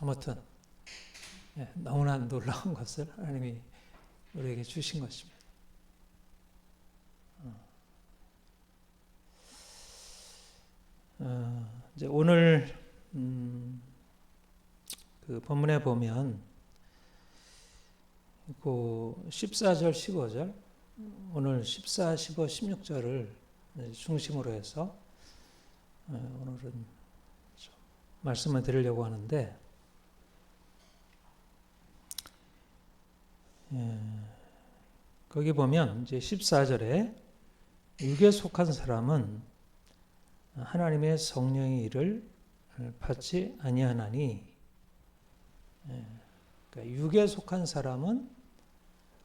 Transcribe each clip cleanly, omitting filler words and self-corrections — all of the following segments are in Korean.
아무튼 너무나 놀라운 것을 하나님이 우리에게 주신 것입니다. 이제 오늘 그 본문에 보면 그 14절, 15절, 오늘 14, 15, 16절을 중심으로 해서 오늘은 말씀을 드리려고 하는데, 거기 보면 이제 14절에 육에 속한 사람은 하나님의 성령의 일을 받지 아니하나니, 그러니까 육에 속한 사람은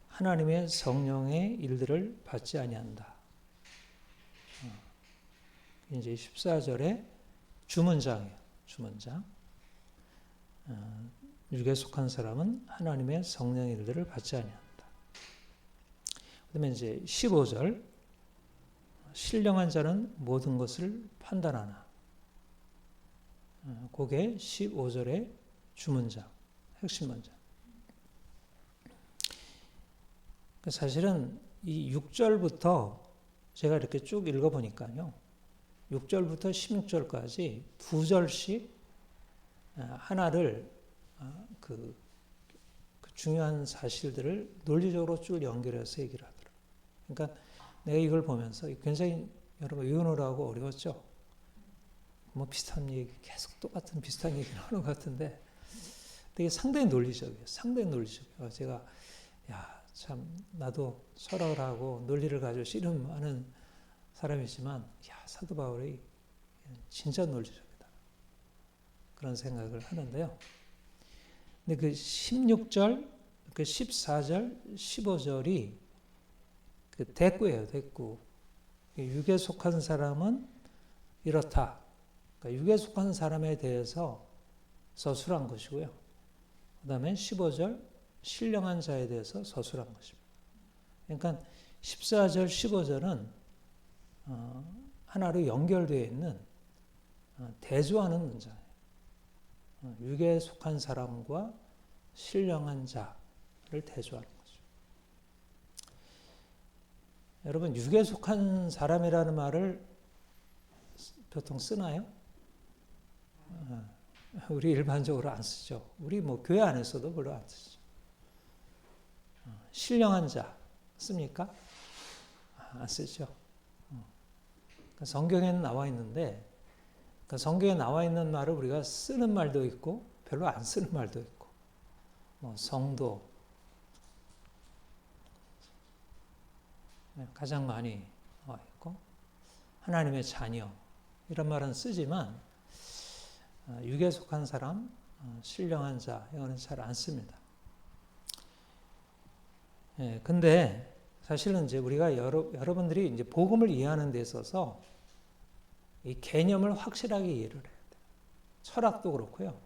하나님의 성령의 일들을 받지 아니한다. 이제 14절의 주문장이에요. 주문장. 육에 속한 사람은 하나님의 성령의 일들을 받지 아니한다. 그다음에 이제 15절, 신령한 자는 모든 것을 판단하나. 그게 15절의 주문장, 핵심 문장. 사실은 이 6절부터 제가 이렇게 쭉 읽어보니까요, 6절부터 16절까지 두 절씩 하나를 그 중요한 사실들을 논리적으로 쭉 연결해서 얘기를 하더라고요. 그러니까 내가 이걸 보면서 굉장히 여러분 의논하고 어려웠죠. 뭐 비슷한 얘기, 계속 똑같은 비슷한 얘기를 하는 것 같은데 되게 상당히 논리적이에요. 상당히 논리적이에요. 제가 참 나도 철학을 하고 논리를 가지고 씨름하는 사람이지만 사도 바울이 진짜 논리적이다. 그런 생각을 하는데요. 근데 그 16절, 그 14절, 15절이 그 대꾸예요, 대꾸. 육에 속한 사람은 이렇다. 그러니까 육에 속한 사람에 대해서 서술한 것이고요. 그 다음에 15절, 신령한 자에 대해서 서술한 것입니다. 그러니까 14절, 15절은 하나로 연결되어 있는 대조하는 문장이에요. 육에 속한 사람과 신령한 자를 대조하는 거죠. 여러분, 육에 속한 사람이라는 말을 보통 쓰나요? 우리 일반적으로 안 쓰죠. 우리 뭐 교회 안에서도 별로 안 쓰죠. 신령한 자 씁니까? 안 쓰죠. 성경에는 나와 있는데, 성경에 나와 있는 말을 우리가 쓰는 말도 있고 별로 안 쓰는 말도 있고, 뭐 성도 가장 많이 나와 있고, 하나님의 자녀 이런 말은 쓰지만 육에 속한 사람, 신령한 자 이거는 잘 안 씁니다. 근데 사실은 이제 우리가 여러분들이 이제 복음을 이해하는 데 있어서 이 개념을 확실하게 이해를 해야 돼요. 철학도 그렇고요.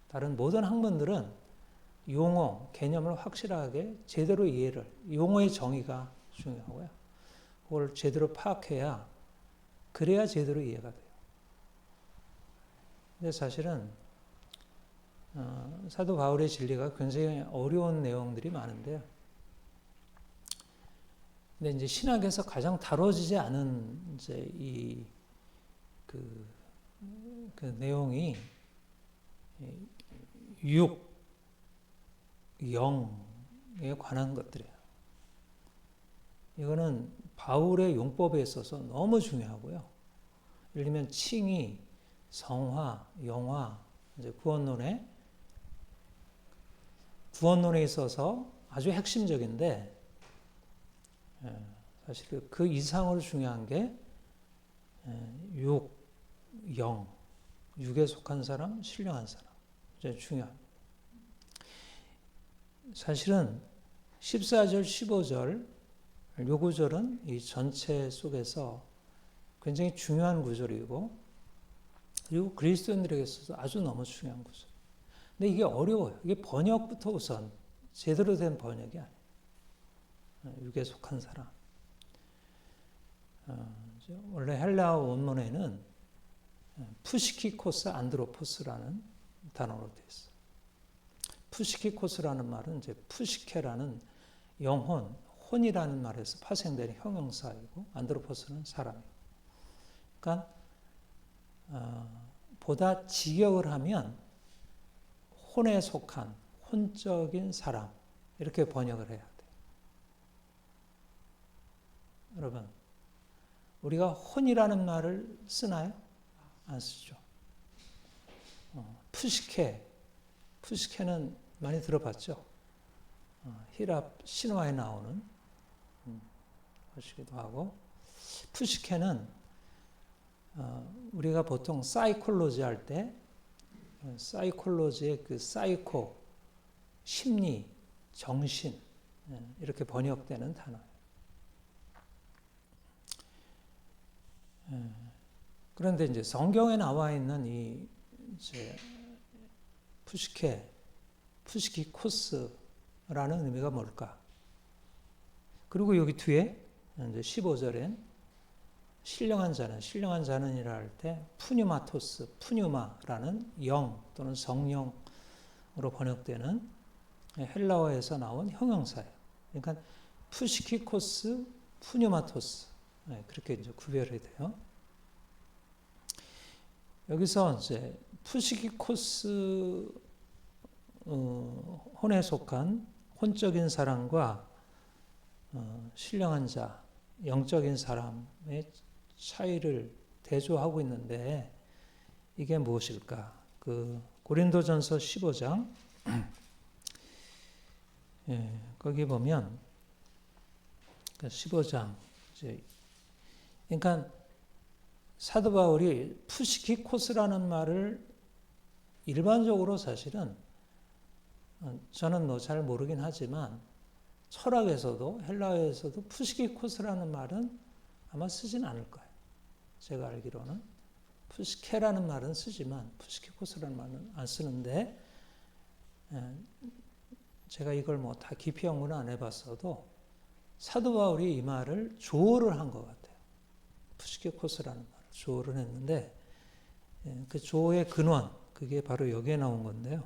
다른 모든 학문들은 용어, 개념을 확실하게 제대로 이해를, 용어의 정의가 중요하고요. 그걸 제대로 파악해야, 그래야 제대로 이해가 돼요. 근데 사실은 사도 바울의 진리가 굉장히 어려운 내용들이 많은데요. 근데 이제 신학에서 가장 다뤄지지 않은 이제 그 내용이 육, 영에 관한 것들이에요. 이거는 바울의 용법에 있어서 너무 중요하고요. 예를 들면 칭의, 성화, 영화, 이제 구원론에 있어서 아주 핵심적인데, 사실 그 이상으로 중요한 게 육, 영, 육에 속한 사람, 신령한 사람. 이제 중요합니다. 사실은 14절, 15절, 요 구절은 이 전체 속에서 굉장히 중요한 구절이고, 그리고 그리스도인들에게 있어서 아주 너무 중요한 구절. 근데 이게 어려워요. 이게 번역부터 우선 제대로 된 번역이 아니에요. 육에 속한 사람. 원래 헬라어 원문에는 푸시키코스 안드로포스라는 단어로 되어 있어요. 푸시키코스라는 말은 이제 푸시케라는 영혼, 혼이라는 말에서 파생되는 형용사이고 안드로포스는 사람이고. 그러니까 보다 직역을 하면 혼에 속한 혼적인 사람 이렇게 번역을 해야 돼요. 여러분, 우리가 혼이라는 말을 쓰나요? 안 쓰죠. 푸시케는 많이 들어봤죠. 히랍 신화에 나오는 것이기도 하고, 푸시케는 우리가 보통 사이콜로지 할 때 사이콜로지의 그 사이코, 심리, 정신 이렇게 번역되는 단어예요. 그런데 이제 성경에 나와 있는 이 이제 푸시키코스라는 의미가 뭘까? 그리고 여기 뒤에 이제 15절엔 신령한 자는이라 할 때 푸뉴마라는 영 또는 성령으로 번역되는 헬라어에서 나온 형용사예요. 그러니까 푸시키코스, 푸뉴마토스 그렇게 이제 구별이 돼요. 여기서 이제 푸시키코스 혼에 속한 혼적인 사람과 신령한 자, 영적인 사람의 차이를 대조하고 있는데 이게 무엇일까? 그 고린도전서 15장 거기 보면 15장 그러니까 사도 바울이 푸시키코스라는 말을 일반적으로 사실은 저는 잘 모르긴 하지만 철학에서도 헬라어에서도 푸시키코스라는 말은 아마 쓰진 않을 거예요. 제가 알기로는 푸시케라는 말은 쓰지만 푸시키코스라는 말은 안 쓰는데 제가 이걸 뭐 다 깊이 연구는 안 해봤어도 사도 바울이 이 말을 조어를 한 것 같아요. 푸시키코스라는 말을 조어를 했는데 그 조어의 근원 그게 바로 여기에 나온 건데요.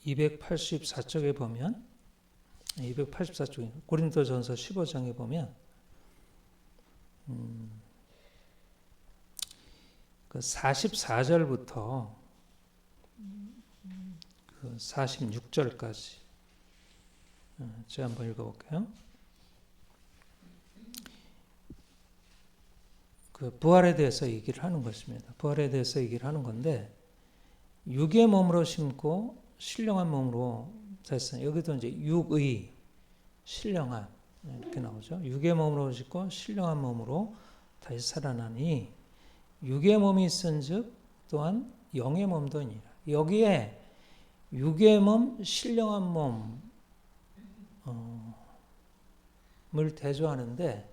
284쪽에 보면 284쪽에 고린도전서 15장에 보면 그 44절부터 그 46절까지 제가 한번 읽어볼게요. 그 부활에 대해서 얘기를 하는 것입니다. 부활에 대해서 얘기를 하는 건데 육의 몸으로 심고 신령한 몸으로 됐으니 여기도 이제 육의 신령한 이렇게 나오죠. 육의 몸으로 심고 신령한 몸으로 다시 살아나니 육의 몸이 있은즉 또한 영의 몸도 있니라. 여기에 육의 몸, 신령한 몸을 대조하는데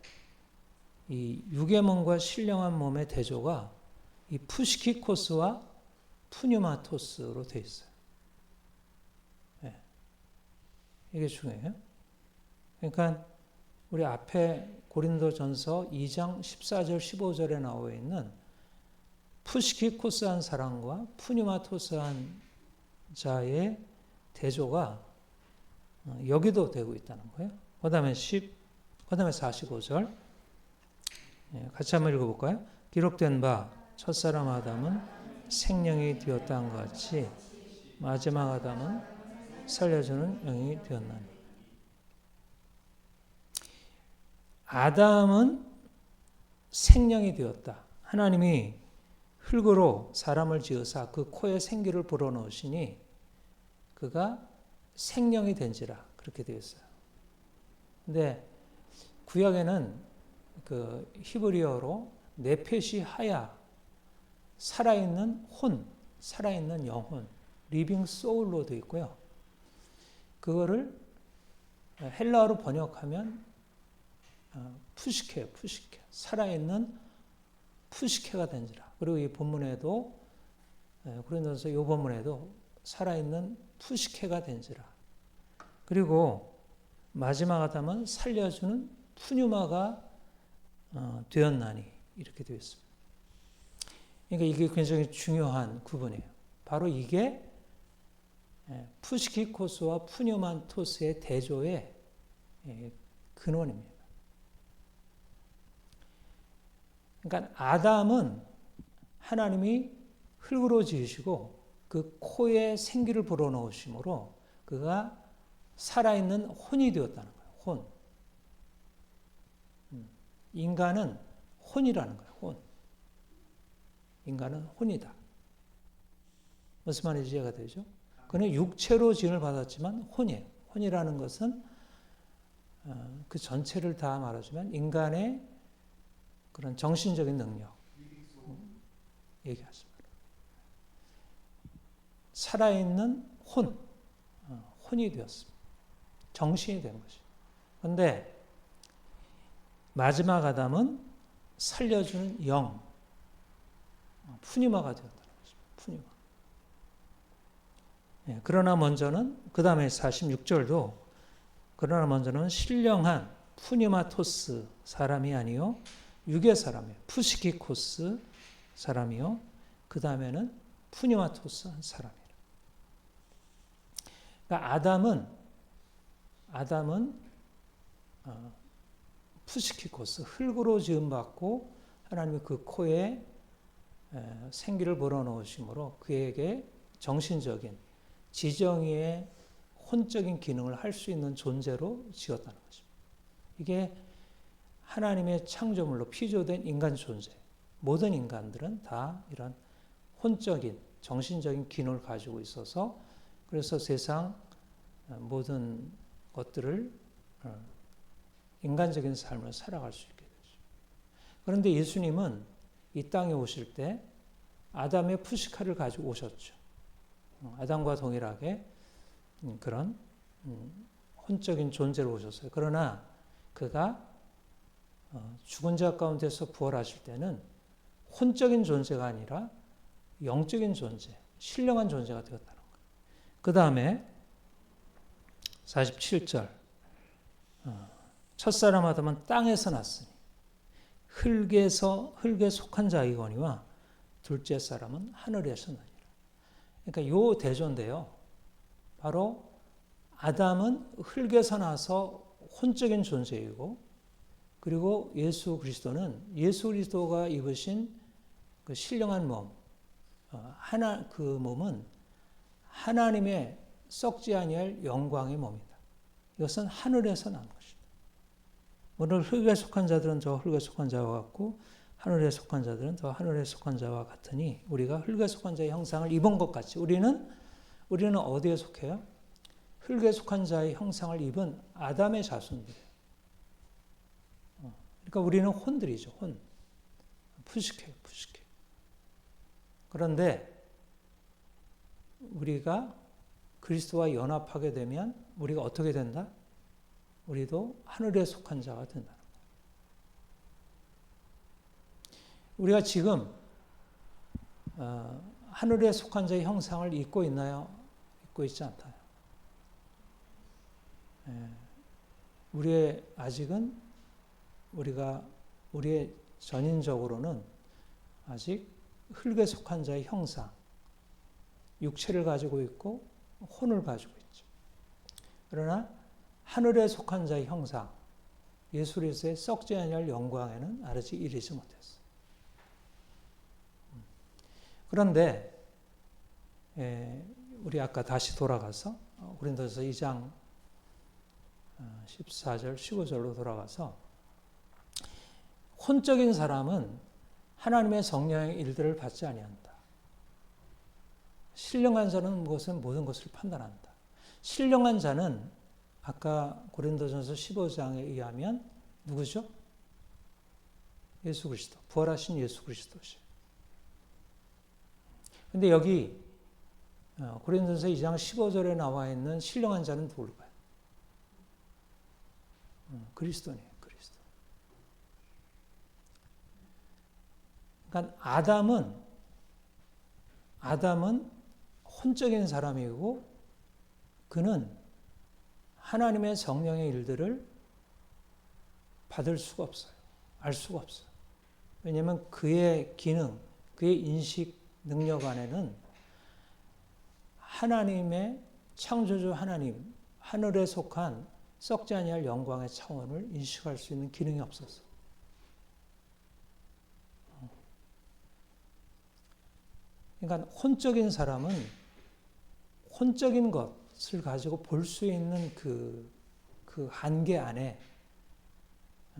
이 육의 몸과 신령한 몸의 대조가 이 푸시키코스와 푸뉴마토스로 되어 있어요. 네. 이게 중요해요. 그러니까 우리 앞에 고린도전서 2장 14절 15절에 나와 있는 푸시키코스한 사람과 푸뉴마토스한 자의 대조가 여기도 되고 있다는 거예요. 그 다음에 45절 같이 한번 읽어볼까요? 기록된 바 첫사람 아담은 생명이 되었다는 것 같이 마지막 아담은 살려주는 영이 되었나니. 아담은 생명이 되었다. 하나님이 흙으로 사람을 지으사 그 코에 생기를 불어넣으시니 그가 생명이 된지라 그렇게 되어 있어요. 근데 구약에는 그 히브리어로 네페시 하야 살아있는 혼, 살아있는 영혼, 리빙 소울로 되어 있고요. 그거를 헬라어로 번역하면 푸시케, 살아있는 푸시케가 된지라. 그리고 이 본문에도 고린도전서 이 본문에도 살아있는 푸시케가 된지라. 그리고 마지막 아담은 살려주는 푸뉴마가 되었나니 이렇게 되어 있습니다. 그러니까 이게 굉장히 중요한 구분이에요. 바로 이게 푸시키코스와 푸뉴만토스의 대조의 근원입니다. 그러니까 아담은 하나님이 흙으로 지으시고 그 코에 생기를 불어넣으심으로 그가 살아있는 혼이 되었다는 거예요. 혼. 인간은 혼이라는 거예요. 혼. 인간은 혼이다. 무슨 말인지 이해가 되죠? 그는 육체로 지음을 받았지만 혼이에요. 혼이라는 것은 그 전체를 다 말하자면 인간의 그런 정신적인 능력 얘기하십니다. 살아있는 혼이 되었습니다. 정신이 된 것이. 그런데 마지막 아담은 살려주는 영, 푸니마가 되었다는 것입니다. 푸니마. 그러나 먼저는 그 다음에 46절도 그러나 먼저는 신령한 푸니마토스 사람이 아니요 육의 사람이에요. 푸시키코스 사람이요. 그 다음에는 푸니마토스 한 사람이에요. 그러니까 아담은 푸시키코스 흙으로 지음받고 하나님이 그 코에 생기를 불어넣으심으로 그에게 정신적인 지정의의 혼적인 기능을 할 수 있는 존재로 지었다는 것입니다. 이게 하나님의 창조물로 피조된 인간 존재. 모든 인간들은 다 이런 혼적인 정신적인 기능을 가지고 있어서 그래서 세상 모든 것들을 인간적인 삶을 살아갈 수 있게 되죠. 그런데 예수님은 이 땅에 오실 때 아담의 푸시카를 가지고 오셨죠. 아담과 동일하게 그런 혼적인 존재로 오셨어요. 그러나 그가 죽은 자 가운데서 부활하실 때는 혼적인 존재가 아니라 영적인 존재, 신령한 존재가 되었다는 거예요. 그 다음에 47절 첫사람 아담은 땅에서 났으니 흙에 속한 자이거니와 둘째 사람은 하늘에서 나니라. 그러니까 요 대조인데요. 바로 아담은 흙에서 나서 혼적인 존재이고 그리고 예수 그리스도가 입으신 그 신령한 몸, 그 몸은 하나님의 썩지 아니할 영광의 몸이다. 이것은 하늘에서 난 것이다. 물론 흙에 속한 자들은 저 흙에 속한 자와 같고 하늘에 속한 자들은 저 하늘에 속한 자와 같으니 우리가 흙에 속한 자의 형상을 입은 것 같이 우리는 어디에 속해요? 흙에 속한 자의 형상을 입은 아담의 자손들이에요. 그러니까 우리는 혼들이죠. 혼. 푸시케. 그런데 우리가 그리스도와 연합하게 되면 우리가 어떻게 된다? 우리도 하늘에 속한 자가 된다는 거예요. 우리가 지금 하늘에 속한 자의 형상을 입고 있나요? 입고 있지 않다요. 아직은 우리의 전인적으로는 아직 흙에 속한 자의 형상, 육체를 가지고 있고 혼을 가지고 있죠. 그러나 하늘에 속한 자의 형상, 예수 그리스도의 썩지 아니할 영광에는 아직 이르지 못했어요. 그런데 우리 아까 다시 돌아가서 고린도서 2장 14절, 15절로 돌아가서 혼적인 사람은 하나님의 성령의 일들을 받지 아니한다. 신령한 자는 모든 것을 판단한다. 신령한 자는 아까 고린도전서 15장에 의하면 누구죠? 예수 그리스도, 부활하신 예수 그리스도시요. 근데 여기 고린도전서 2장 15절에 나와 있는 신령한 자는 누굴까요? 그리스도네요. 그리스도. 그러니까 아담은 혼적인 사람이고 그는 하나님의 성령의 일들을 받을 수가 없어요. 알 수가 없어요. 왜냐하면 그의 기능, 그의 인식 능력 안에는 하나님의 창조주 하나님, 하늘에 속한 썩지 아니할 영광의 차원을 인식할 수 있는 기능이 없었어. 그러니까 혼적인 사람은 혼적인 것을 가지고 볼 수 있는 그 한계 안에,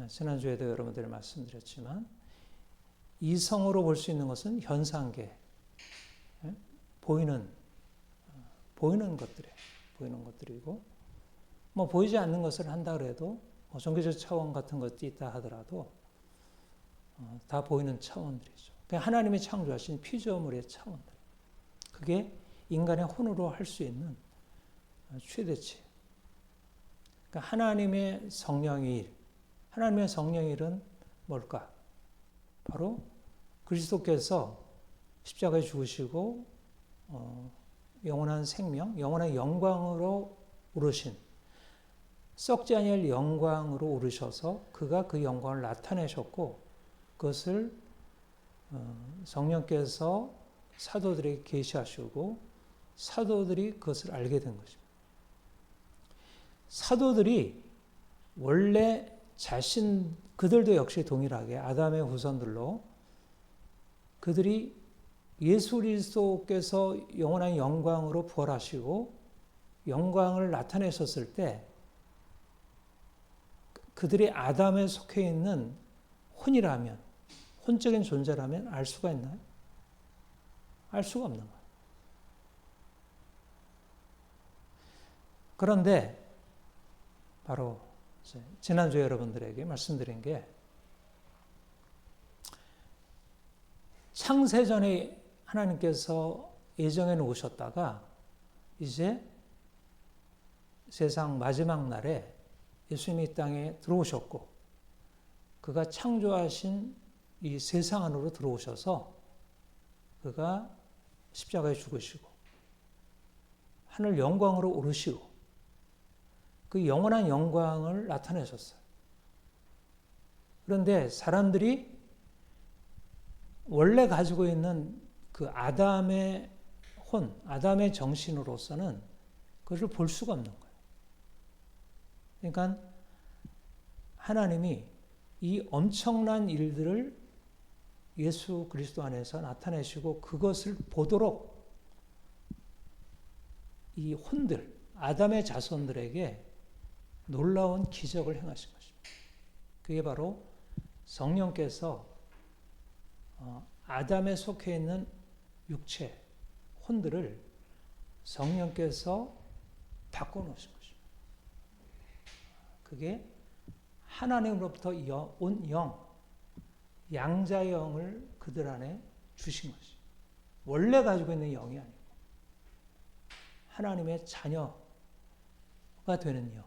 지난주에도 여러분들 말씀드렸지만, 이성으로 볼 수 있는 것은 현상계, 보이는 것들이고, 뭐 보이지 않는 것을 한다 그래도 종교적 차원 같은 것도 있다 하더라도 다 보이는 차원들이죠. 하나님이 창조하신 피조물의 차원들. 그게 인간의 혼으로 할 수 있는 최대치. 그러니까 하나님의 성령의 일. 하나님의 성령의 일은 뭘까? 바로 그리스도께서 십자가에 죽으시고 영원한 생명, 영원한 영광으로 오르신, 썩지 아니할 영광으로 오르셔서 그가 그 영광을 나타내셨고, 그것을 성령께서 사도들에게 계시하시고 사도들이 그것을 알게 된 것입니다. 사도들이 원래 그들도 역시 동일하게 아담의 후손들로 그들이 예수 그리스도께서 영원한 영광으로 부활하시고 영광을 나타내셨을 때 그들이 아담에 속해 있는 혼이라면, 혼적인 존재라면 알 수가 있나요? 알 수가 없는 거예요. 그런데 바로 지난주에 여러분들에게 말씀드린 게, 창세전에 하나님께서 예정해 놓으셨다가 이제 세상 마지막 날에 예수님이 이 땅에 들어오셨고, 그가 창조하신 이 세상 안으로 들어오셔서 그가 십자가에 죽으시고 하늘 영광으로 오르시고 그 영원한 영광을 나타내셨어요. 그런데 사람들이 원래 가지고 있는 그 아담의 아담의 정신으로서는 그것을 볼 수가 없는 거예요. 그러니까 하나님이 이 엄청난 일들을 예수 그리스도 안에서 나타내시고 그것을 보도록 이 혼들, 아담의 자손들에게 놀라운 기적을 행하신 것입니다. 그게 바로 성령께서 아담에 속해 있는 육체, 혼들을 성령께서 바꿔놓으신 것입니다. 그게 하나님으로부터 온 영, 양자의 영을 그들 안에 주신 것이 원래 가지고 있는 영이 아니고 하나님의 자녀가 되는 영.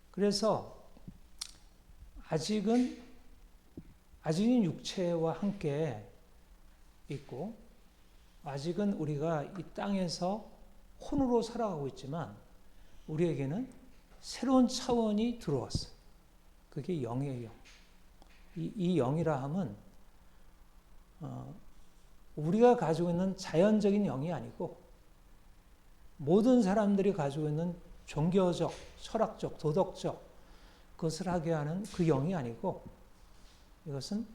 그래서 아직은 육체와 함께 있고 아직은 우리가 이 땅에서 혼으로 살아가고 있지만 우리에게는 새로운 차원이 들어왔어요. 그게 영의 영. 이 영이라 함은 우리가 가지고 있는 자연적인 영이 아니고 모든 사람들이 가지고 있는 종교적, 철학적, 도덕적 그것을 하게 하는 그 영이 아니고 이것은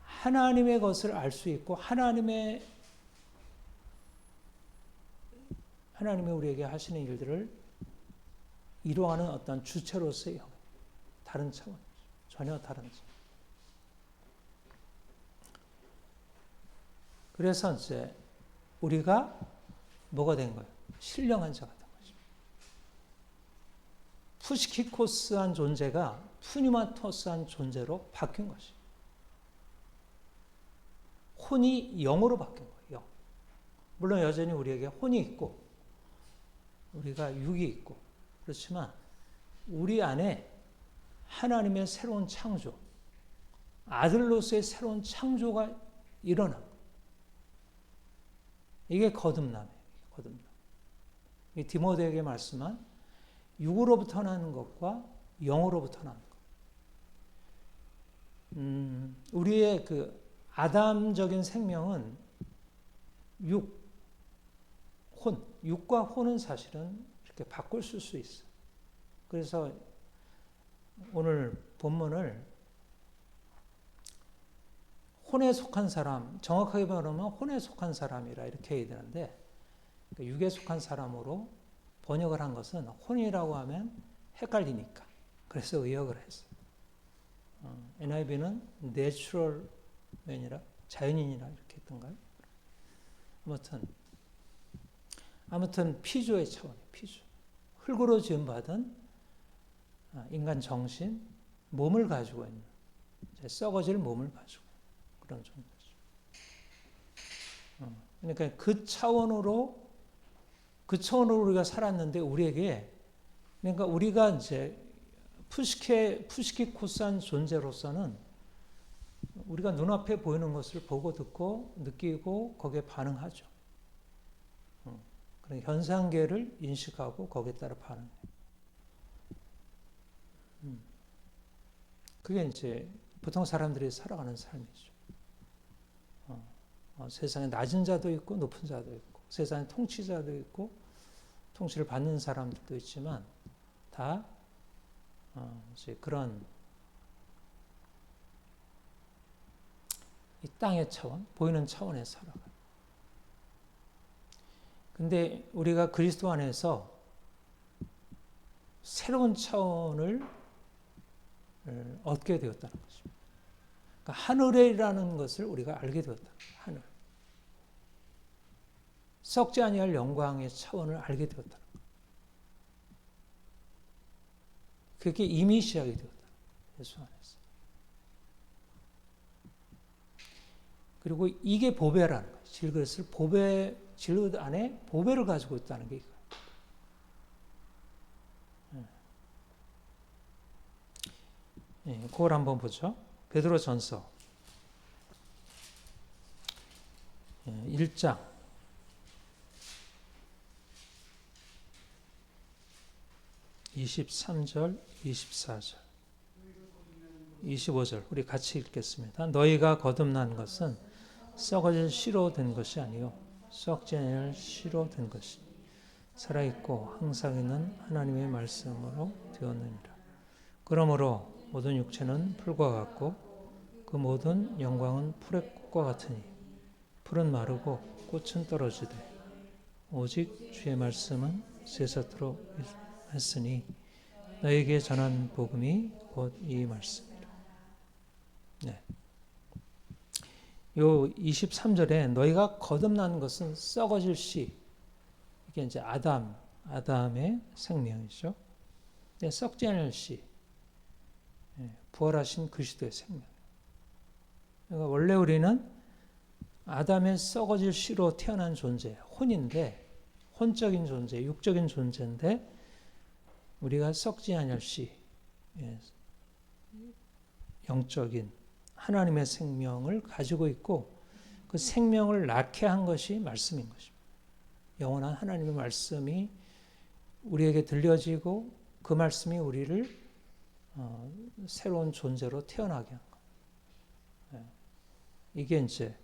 하나님의 것을 알 수 있고 하나님의 우리에게 하시는 일들을 이루어가는 어떤 주체로서의 영. 다른 차원. 전혀 다른 차원. 그래서 이제 우리가 뭐가 된 거예요? 신령한 자가 된 것입니다. 푸시키코스한 존재가 푸니마토스한 존재로 바뀐 것이에요. 혼이 영으로 바뀐 거예요. 영. 물론 여전히 우리에게 혼이 있고 우리가 육이 있고 그렇지만 우리 안에 하나님의 새로운 창조, 아들로서의 새로운 창조가 일어난 거예요. 이게 거듭남이에요. 거듭남. 이 디모데에게 말씀한 육으로부터 나는 것과 영으로부터 나는 것. 우리의 그 아담적인 생명은 육, 혼, 육과 혼은 사실은 이렇게 바꿀 수 있어요. 그래서 오늘 본문을 혼에 속한 사람, 정확하게 말하면 혼에 속한 사람이라 이렇게 해야 되는데, 육에 속한 사람으로 번역을 한 것은 혼이라고 하면 헷갈리니까. 그래서 의역을 했어요. NIV는 natural man이라, 자연인이라 이렇게 했던가요? 아무튼 피조의 차원이에요. 피조. 흙으로 지음받은 인간 정신, 몸을 가지고 있는, 썩어질 몸을 가지고 그런 존재죠. 그러니까 그 차원으로 우리가 살았는데 우리에게, 그러니까 우리가 이제 푸시키코스한 존재로서는 우리가 눈앞에 보이는 것을 보고 듣고 느끼고 거기에 반응하죠. 그런 현상계를 인식하고 거기에 따라 반응해요. 그게 이제 보통 사람들이 살아가는 삶이죠. 세상에 낮은 자도 있고 높은 자도 있고, 세상에 통치자도 있고 통치를 받는 사람들도 있지만 다 이제 그런 이 땅의 차원, 보이는 차원에 살아가요. 근데 우리가 그리스도 안에서 새로운 차원을 얻게 되었다는 것입니다. 그러니까 하늘이라는 것을 우리가 알게 되었다. 하늘. 썩지 아니할 영광의 차원을 알게 되었다는 것. 그게 이미 시작이 되었다. 예수 안에서. 그리고 이게 보배라는 거예요. 질그릇을 질그릇 안에 보배를 가지고 있다는 게 이거예요. 그걸 한번 보죠. 베드로 전서 1장 23절, 24절, 25절 우리 같이 읽겠습니다. 너희가 거듭난 것은 썩어질 씨로 된 것이 아니요 썩지 않을 씨로 된 것이 살아있고 항상 있는 하나님의 말씀으로 되었느니라. 그러므로 모든 육체는 풀과 같고 그 모든 영광은 풀의 꽃과 같으니 풀은 마르고 꽃은 떨어지되 오직 주의 말씀은 세세토록 했으니 너에게 전한 복음이 곧 이 말씀이라. 네. 요 23절에 너희가 거듭난 것은 썩어질 씨, 이게 이제 아담의 생명이죠. 썩지 않을 씨, 부활하신 그리스도의 생명. 그러니까 원래 우리는 아담의 썩어질 씨로 태어난 존재, 혼인데, 혼적인 존재, 육적인 존재인데, 우리가 썩지 않을 씨, 영적인 하나님의 생명을 가지고 있고, 그 생명을 낳게 한 것이 말씀인 것입니다. 영원한 하나님의 말씀이 우리에게 들려지고, 그 말씀이 우리를 새로운 존재로 태어나게 한 것. 이게 이제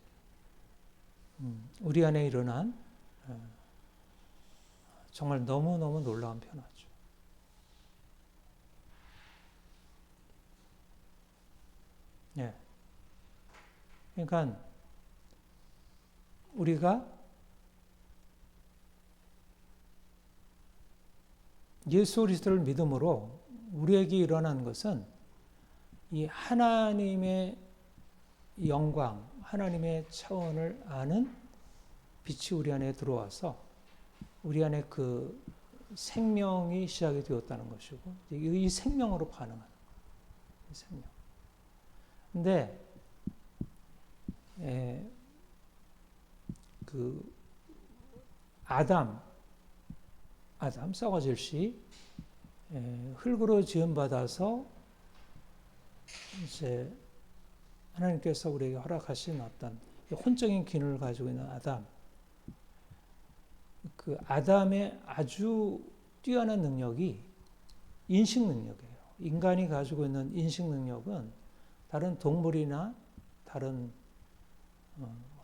우리 안에 일어난 정말 너무너무 놀라운 변화죠. 그러니까 우리가 예수 그리스도를 믿음으로 우리에게 일어난 것은 이 하나님의 영광, 하나님의 차원을 아는 빛이 우리 안에 들어와서 우리 안에 그 생명이 시작이 되었다는 것이고 이 생명으로 반응하는 거예요. 이 생명. 근데 그 아담 썩어질 시 흙으로 지음받아서 이제 하나님께서 우리에게 허락하신 어떤 혼적인 기능을 가지고 있는 아담, 그 아담의 아주 뛰어난 능력이 인식 능력이에요. 인간이 가지고 있는 인식 능력은 다른 동물이나 다른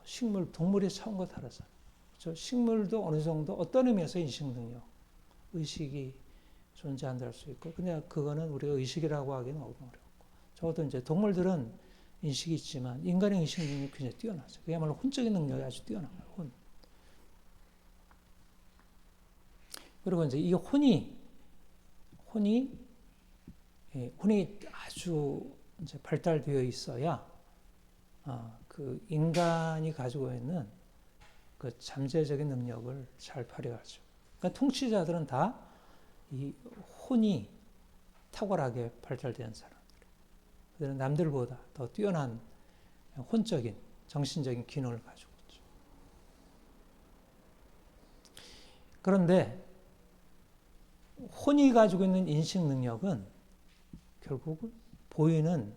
식물, 동물의 차원과 다르잖아요. 그렇죠? 식물도 어느 정도 어떤 의미에서 인식 능력, 의식이 존재한다 할 수 있고, 근데 그거는 우리가 의식이라고 하기는 어렵고, 적어도 이제 동물들은 인식이 있지만 인간의 인식 능력이 굉장히 뛰어나죠. 그야말로 혼적인 능력이 아주 뛰어난 거예요. 혼. 그리고 이제 이 혼이 아주 이제 발달되어 있어야 그 인간이 가지고 있는 그 잠재적인 능력을 잘 발휘하죠. 그러니까 통치자들은 다 이 혼이 탁월하게 발달된 사람들. 그들은 남들보다 더 뛰어난 혼적인, 정신적인 기능을 가지고 있죠. 그런데 혼이 가지고 있는 인식 능력은 결국은 보이는,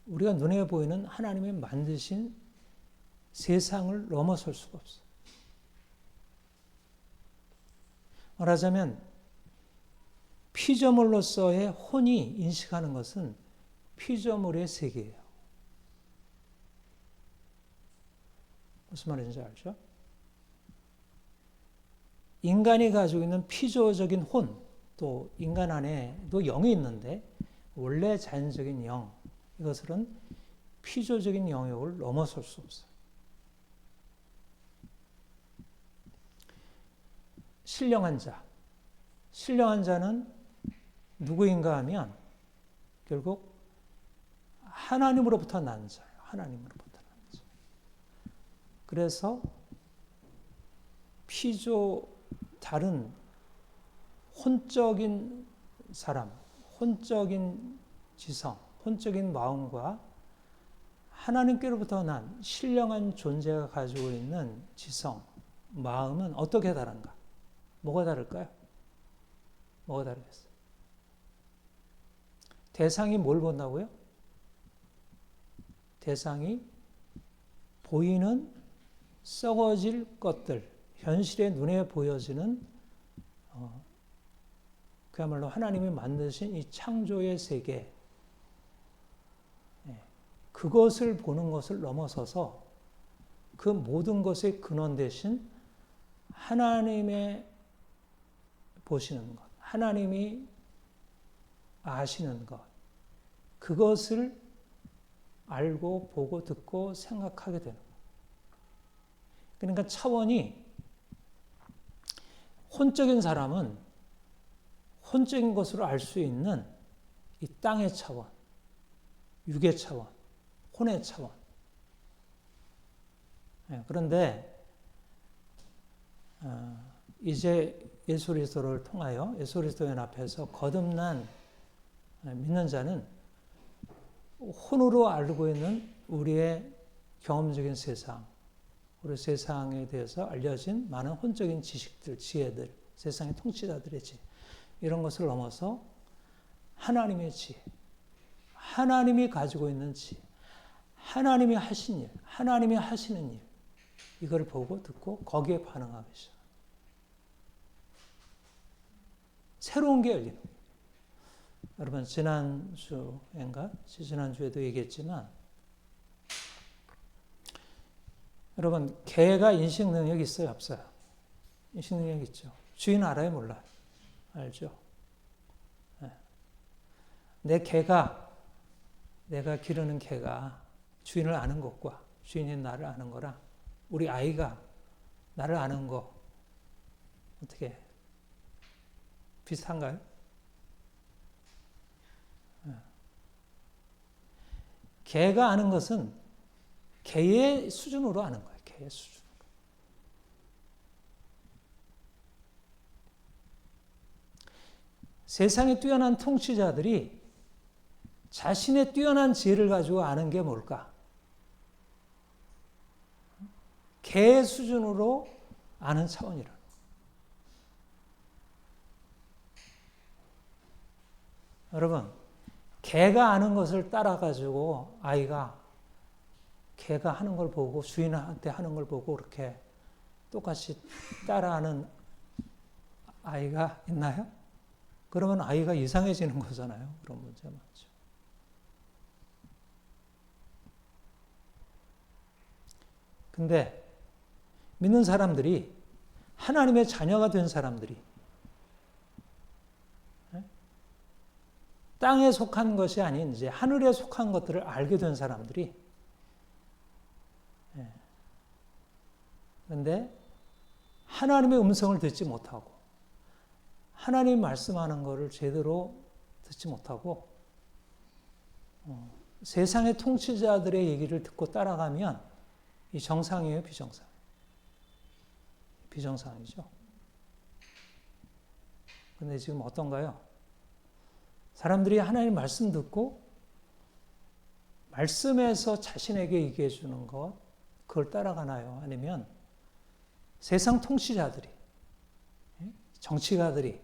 우리가 눈에 보이는 하나님의 만드신 세상을 넘어설 수가 없어요. 말하자면 피조물로서의 혼이 인식하는 것은 피조물의 세계예요. 무슨 말인지 알죠? 인간이 가지고 있는 피조적인 혼, 또 인간 안에도 영이 있는데 원래 자연적인 영, 이것은 피조적인 영역을 넘어설 수 없어요. 신령한 자는 누구인가 하면 결국 하나님으로부터 난 자예요. 하나님으로부터 난 자. 그래서 다른 혼적인 사람, 혼적인 지성, 혼적인 마음과 하나님께로부터 난 신령한 존재가 가지고 있는 지성, 마음은 어떻게 다른가? 뭐가 다를까요? 뭐가 다르겠어요? 대상이 뭘 본다고요? 대상이 보이는 썩어질 것들, 현실의 눈에 보여지는 그야말로 하나님이 만드신 이 창조의 세계, 그것을 보는 것을 넘어서서 그 모든 것의 근원 대신 하나님의 보시는 것, 하나님이 아시는 것, 그것을 알고 보고 듣고 생각하게 되는 것. 그러니까 차원이, 혼적인 사람은 혼적인 것으로 알 수 있는 이 땅의 차원, 육의 차원, 혼의 차원. 그런데 이제 예수 그리스도를 통하여 예수 그리스도의 앞에서 거듭난 믿는 자는 혼으로 알고 있는 우리의 경험적인 세상, 우리 세상에 대해서 알려진 많은 혼적인 지식들, 지혜들, 세상의 통치자들의 지혜, 이런 것을 넘어서 하나님의 지혜, 하나님이 가지고 있는 지혜, 하나님이 하신 일, 하나님이 하시는 일, 이걸 보고 듣고 거기에 반응하기 시작합니다. 새로운 게 열리는 거예요. 여러분, 지난주에도 얘기했지만, 여러분, 개가 인식 능력이 있어요, 없어요? 인식 능력이 있죠. 주인 알아요, 몰라요? 알죠? 네. 내가 기르는 개가 주인을 아는 것과 주인이 나를 아는 거랑 우리 아이가 나를 아는 거 어떻게 비슷한가요? 개가 아는 것은 개의 수준으로 아는 거예요. 개의 수준으로. 세상에 뛰어난 통치자들이 자신의 뛰어난 지혜를 가지고 아는 게 뭘까? 개의 수준으로 아는 차원이라. 여러분, 개가 아는 것을 따라가지고 아이가 개가 하는 걸 보고 주인한테 하는 걸 보고 그렇게 똑같이 따라하는 아이가 있나요? 그러면 아이가 이상해지는 거잖아요. 그런 문제 맞죠. 근데 믿는 사람들이 하나님의 자녀가 된 사람들이 땅에 속한 것이 아닌 이제 하늘에 속한 것들을 알게 된 사람들이 그런데 하나님의 음성을 듣지 못하고 하나님 말씀하는 것을 제대로 듣지 못하고 세상의 통치자들의 얘기를 듣고 따라가면 이 정상이에요, 비정상? 비정상이죠. 근데 지금 어떤가요? 사람들이 하나님 말씀 듣고 말씀에서 자신에게 얘기해 주는 것, 그걸 따라가나요? 아니면 세상 통치자들이, 정치가들이,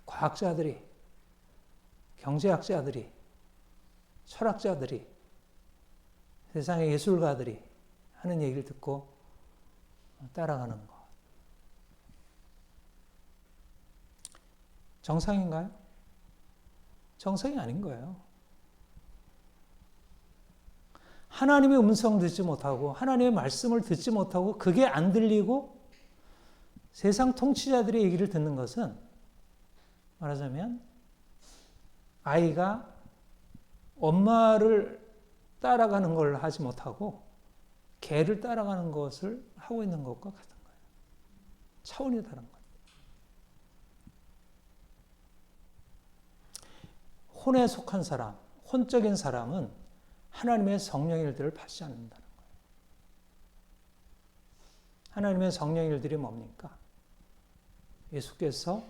과학자들이, 경제학자들이, 철학자들이, 세상의 예술가들이 하는 얘기를 듣고 따라가는 것. 정상인가요? 정상이 아닌 거예요. 하나님의 음성 듣지 못하고 하나님의 말씀을 듣지 못하고 그게 안 들리고 세상 통치자들의 얘기를 듣는 것은 말하자면 아이가 엄마를 따라가는 걸 하지 못하고 개를 따라가는 것을 하고 있는 것과 같은 거예요. 차원이 다른 거예요. 혼에 속한 사람, 혼적인 사람은 하나님의 성령의 일들을 받지 않는다는 거예요. 하나님의 성령의 일들이 뭡니까? 예수께서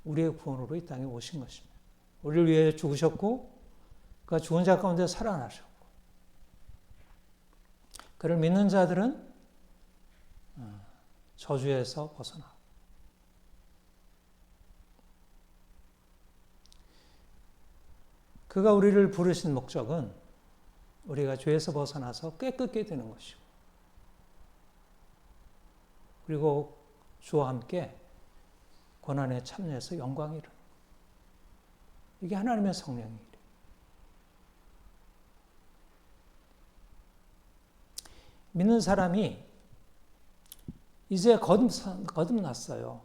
우리의 구원으로 이 땅에 오신 것입니다. 우리를 위해 죽으셨고 그가 죽은 자 가운데 살아나셨고 그를 믿는 자들은 저주에서 벗어나고 그가 우리를 부르신 목적은 우리가 죄에서 벗어나서 깨끗게 되는 것이고 그리고 주와 함께 고난에 참여해서 영광을 이루는 이게 하나님의 성령의 일이에요. 믿는 사람이 이제 거듭났어요.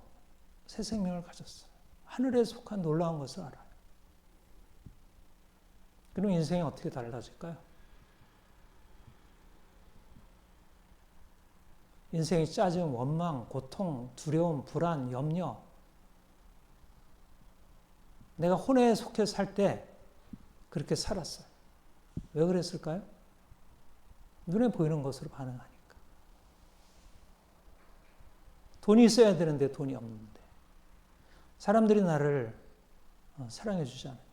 새 생명을 가졌어요. 하늘에 속한 놀라운 것을 알아요. 그럼 인생이 어떻게 달라질까요? 인생이 짜증, 원망, 고통, 두려움, 불안, 염려. 내가 혼에 속해 살 때 그렇게 살았어요. 왜 그랬을까요? 눈에 보이는 것으로 반응하니까. 돈이 있어야 되는데 돈이 없는데. 사람들이 나를 사랑해 주지 않으니까.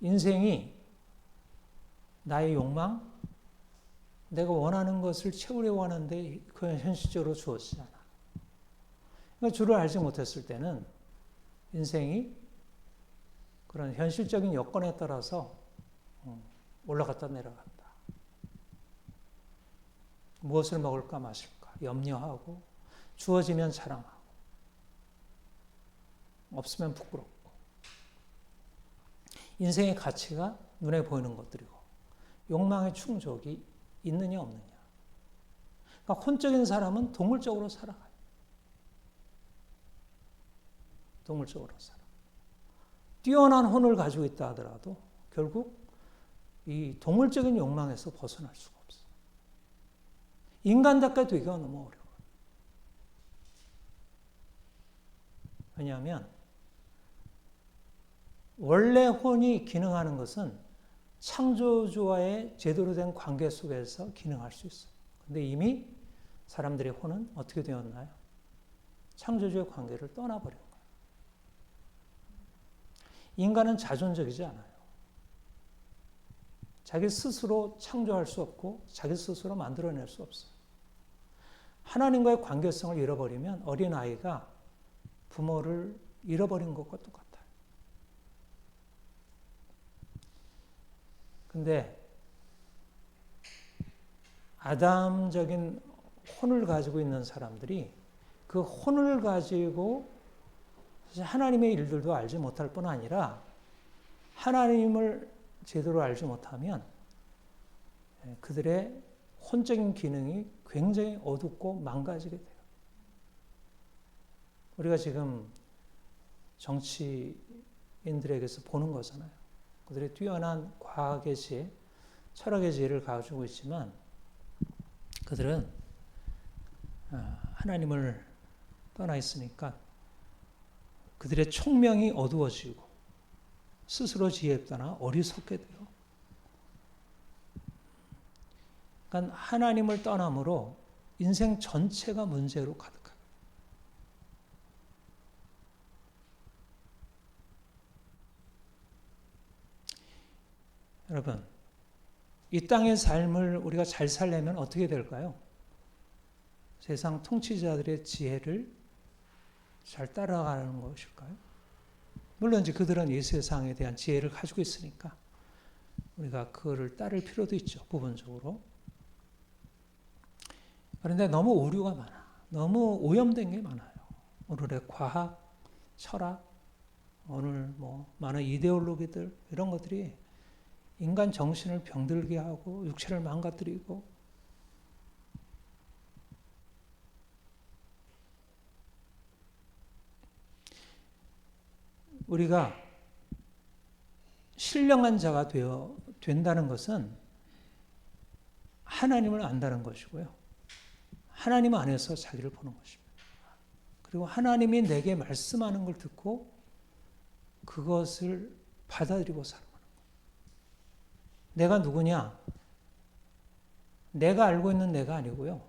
인생이 나의 욕망, 내가 원하는 것을 채우려고 하는데 그건 현실적으로 주어지지 않아. 그러니까 주를 알지 못했을 때는 인생이 그런 현실적인 여건에 따라서 올라갔다 내려갔다. 무엇을 먹을까 마실까 염려하고 주어지면 자랑하고 없으면 부끄럽고 인생의 가치가 눈에 보이는 것들이고 욕망의 충족이 있느냐 없느냐. 그러니까 혼적인 사람은 동물적으로 살아가요. 동물적으로 살아. 뛰어난 혼을 가지고 있다 하더라도 결국 이 동물적인 욕망에서 벗어날 수가 없어요. 인간답게 되기가 너무 어려워요. 왜냐하면 원래 혼이 기능하는 것은 창조주와의 제대로 된 관계 속에서 기능할 수 있어요. 근데 이미 사람들의 혼은 어떻게 되었나요? 창조주의 관계를 떠나버린 거예요. 인간은 자존적이지 않아요. 자기 스스로 창조할 수 없고 자기 스스로 만들어낼 수 없어요. 하나님과의 관계성을 잃어버리면 어린아이가 부모를 잃어버린 것과 똑같아요. 근데 아담적인 혼을 가지고 있는 사람들이 그 혼을 가지고 하나님의 일들도 알지 못할 뿐 아니라 하나님을 제대로 알지 못하면 그들의 혼적인 기능이 굉장히 어둡고 망가지게 돼요. 우리가 지금 정치인들에게서 보는 거잖아요. 그들의 뛰어난 과학의 지혜, 철학의 지혜를 가지고 있지만 그들은 하나님을 떠나 있으니까 그들의 총명이 어두워지고 스스로 지혜에 따라 어리석게 돼요. 그러니까 하나님을 떠남으로 인생 전체가 문제로 가득합니다. 여러분, 이 땅의 삶을 우리가 잘 살려면 어떻게 될까요? 세상 통치자들의 지혜를 잘 따라가는 것일까요? 물론 이제 그들은 이 세상에 대한 지혜를 가지고 있으니까 우리가 그거를 따를 필요도 있죠. 부분적으로. 그런데 너무 오류가 많아. 너무 오염된 게 많아요. 오늘의 과학, 철학, 오늘 많은 이데올로기들 이런 것들이 인간 정신을 병들게 하고 육체를 망가뜨리고 우리가 신령한 자가 된다는 것은 하나님을 안다는 것이고요. 하나님 안에서 자기를 보는 것입니다. 그리고 하나님이 내게 말씀하는 걸 듣고 그것을 받아들이고 살아가는 거예요. 내가 누구냐? 내가 알고 있는 내가 아니고요.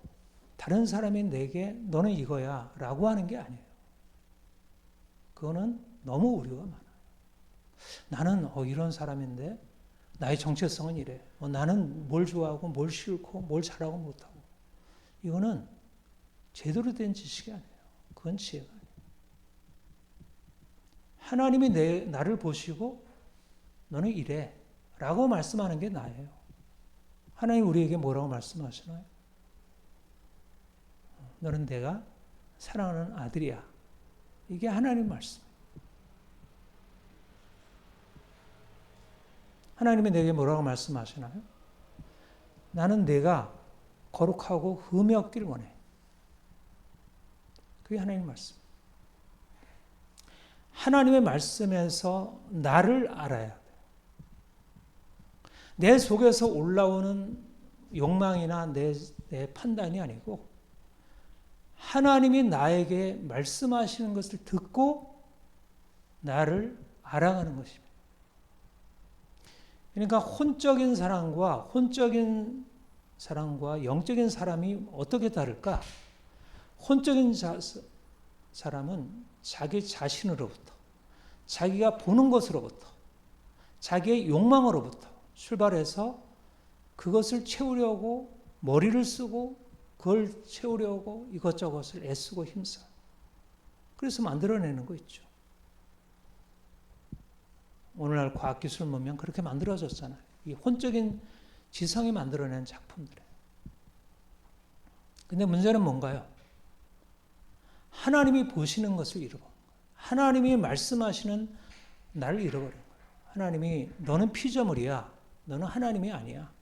다른 사람이 내게 너는 이거야 라고 하는 게 아니에요. 그거는 너무 오류가 많아요. 나는 이런 사람인데 나의 정체성은 이래. 나는 뭘 좋아하고 뭘 싫고 뭘 잘하고 못하고. 이거는 제대로 된 지식이 아니에요. 그건 지혜가 아니에요. 하나님이 나를 보시고 너는 이래 라고 말씀하는 게 나예요. 하나님 우리에게 뭐라고 말씀하시나요? 너는 내가 사랑하는 아들이야. 이게 하나님 말씀. 하나님이 내게 뭐라고 말씀하시나요? 나는 내가 거룩하고 흠이 없기를 원해. 그게 하나님 말씀. 하나님의 말씀에서 나를 알아야 돼. 내 속에서 올라오는 욕망이나 내 판단이 아니고 하나님이 나에게 말씀하시는 것을 듣고 나를 알아가는 것입니다. 그러니까 혼적인 사람과 영적인 사람이 어떻게 다를까? 혼적인 사람은 자기 자신으로부터, 자기가 보는 것으로부터, 자기의 욕망으로부터 출발해서 그것을 채우려고 머리를 쓰고 그걸 채우려고 이것저것을 애쓰고 힘써. 그래서 만들어내는 거 있죠. 오늘날 과학기술 보면 그렇게 만들어졌잖아요. 이 혼적인 지성이 만들어낸 작품들이에요. 근데 문제는 뭔가요? 하나님이 보시는 것을 잃어버린 거예요. 하나님이 말씀하시는 나를 잃어버린 거예요. 하나님이 너는 피조물이야. 너는 하나님이 아니야.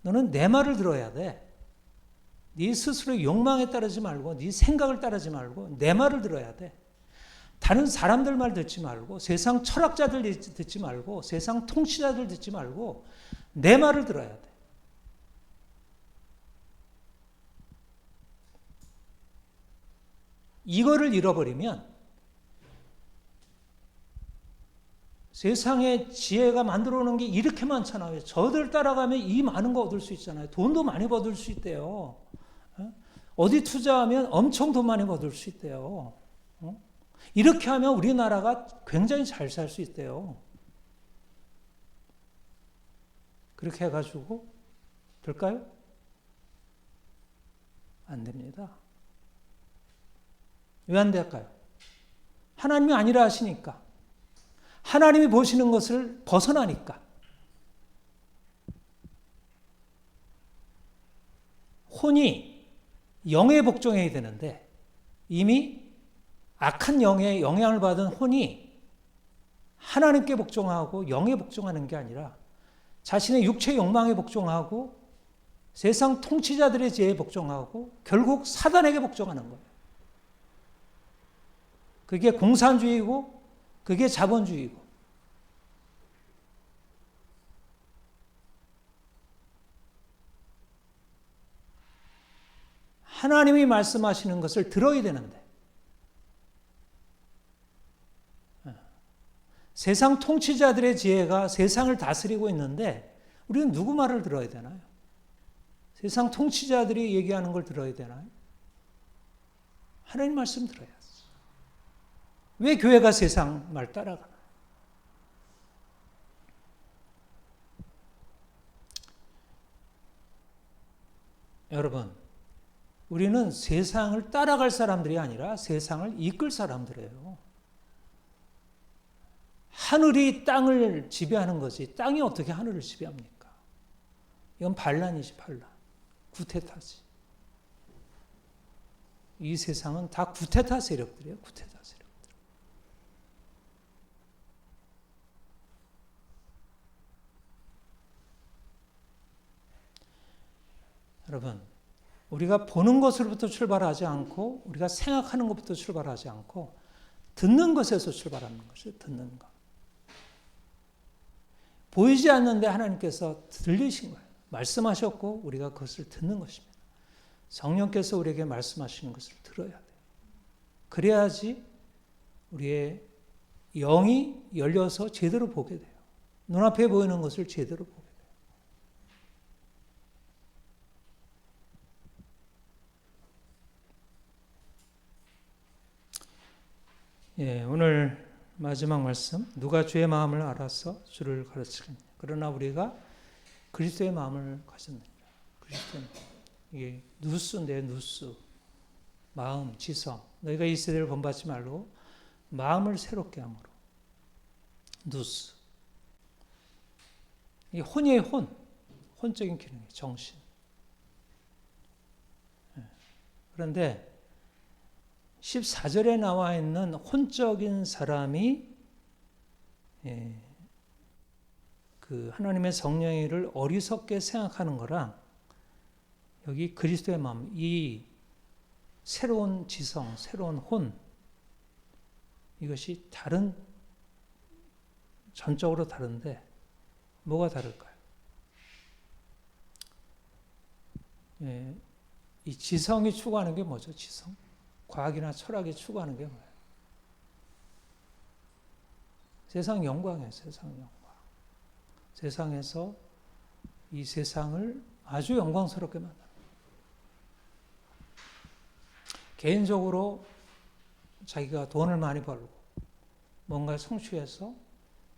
너는 내 말을 들어야 돼. 네 스스로의 욕망에 따르지 말고 네 생각을 따르지 말고 내 말을 들어야 돼. 다른 사람들 말 듣지 말고 세상 철학자들 듣지 말고 세상 통치자들 듣지 말고 내 말을 들어야 돼. 이거를 잃어버리면 세상에 지혜가 만들어 오는 게 이렇게 많잖아요. 저들 따라가면 이 많은 거 얻을 수 있잖아요. 돈도 많이 얻을 수 있대요. 어디 투자하면 엄청 돈 많이 얻을 수 있대요. 이렇게 하면 우리나라가 굉장히 잘 살 수 있대요. 그렇게 해가지고 될까요? 안 됩니다. 왜 안 될까요? 하나님이 아니라 하시니까. 하나님이 보시는 것을 벗어나니까. 혼이 영에 복종해야 되는데 이미 악한 영에 영향을 받은 혼이 하나님께 복종하고 영에 복종하는 게 아니라 자신의 육체 욕망에 복종하고 세상 통치자들의 지혜에 복종하고 결국 사단에게 복종하는 거예요. 그게 공산주의고 그게 자본주의고. 하나님이 말씀하시는 것을 들어야 되는데 세상 통치자들의 지혜가 세상을 다스리고 있는데 우리는 누구 말을 들어야 되나요? 세상 통치자들이 얘기하는 걸 들어야 되나요? 하나님 말씀 들어야지. 왜 교회가 세상 말 따라가나요? 여러분, 우리는 세상을 따라갈 사람들이 아니라 세상을 이끌 사람들이에요. 하늘이 땅을 지배하는 거지 땅이 어떻게 하늘을 지배합니까? 이건 반란이지, 반란. 구테타지. 이 세상은 다 구테타 세력들이에요. 구테타 세력들. 여러분, 우리가 보는 것으로부터 출발하지 않고 우리가 생각하는 것부터 출발하지 않고 듣는 것에서 출발하는 것이에요. 듣는 것. 보이지 않는데 하나님께서 들리신 거예요. 말씀하셨고 우리가 그것을 듣는 것입니다. 성령께서 우리에게 말씀하시는 것을 들어야 돼요. 그래야지 우리의 영이 열려서 제대로 보게 돼요. 눈앞에 보이는 것을 제대로 보게 돼요. 예, 오늘 마지막 말씀. 누가 주의 마음을 알아서 주를 가르치겠냐. 그러나 우리가 그리스도의 마음을 가졌느냐. 그리스도의 마음. 이게 누스인데 누스. 마음, 지성. 너희가 이 세대를 본받지 말고 마음을 새롭게 함으로. 누스. 이게 혼이에요, 혼. 혼적인 기능이에요, 정신. 그런데 14절에 나와 있는 혼적인 사람이 그 하나님의 성령을 어리석게 생각하는 거랑 여기 그리스도의 마음, 이 새로운 지성, 새로운 혼, 이것이 다른, 전적으로 다른데 뭐가 다를까요? 이 지성이 추구하는 게 뭐죠? 지성? 과학이나 철학이 추구하는 게 뭐예요? 세상 영광이에요. 세상 영광. 세상에서 이 세상을 아주 영광스럽게 만드는 거예요. 개인적으로 자기가 돈을 많이 벌고 뭔가 성취해서